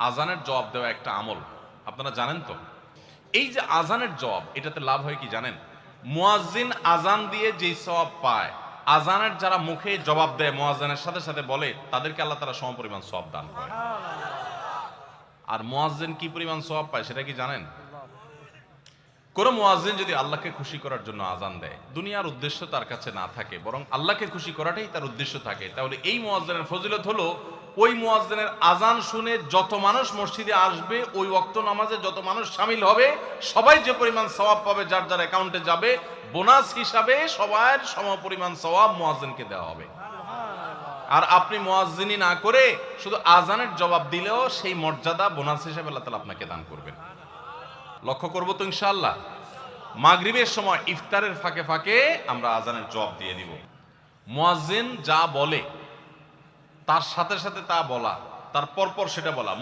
আজানের জবাব দেওয়া একটা আমল, আপনারা জানেন তো? এই যে আজানের জবাব, এটাতে লাভ হয় কি জানেন? মুয়াজ্জিন আজান দিয়ে যেই সওয়াব পায়, আজানের যারা মুখে জবাব দেয় মুয়াজ্জিনের সাথে সাথে বলে, তাদেরকে আল্লাহ তাআলা সমপরিমাণ সওয়াব দান করে। আর মুয়াজ্জিন কি পরিমাণ সওয়াব পায় সেটা কি জানেন? কোন মুয়াজ্জিন যদি আল্লাহকে খুশি করার জন্য আজান দেয়, দুনিয়ার উদ্দেশ্য তার কাছে না থাকে, বরং আল্লাহকে খুশি করাটাই তার উদ্দেশ্য থাকে, তাহলে এই মুয়াজ্জিনের ফজিলত হলো ওই মুয়াজ্জিনের আজান শুনে যত মানুষ মসজিদে আসবে, ওই ওয়াক্ত নামাজে যত মানুষ শামিল হবে, সবাই যে পরিমাণ সওয়াব পাবে, যার যার অ্যাকাউন্টে যাবে, বোনাস হিসাবে সবার সমপরিমাণ সওয়াব মুয়াজ্জিনকে দেওয়া হবে। আর আপনি মুয়াজ্জিনি না করে শুধু আজানের জবাব দিলেও সেই মর্যাদা বোনাস হিসেবে আল্লাহ তাআলা আপনাকে দান করবেন। লক্ষ্য করবো তো ইনশাআল্লাহ। মাগরিবের সময় ইফতারের ফাঁকে ফাঁকে আমরা আজানের জবাব দিয়ে দিব। মুয়াজ্জিন যা বলে তার সাথে সাথে তা বলা, তার পরপর সেটা বলা।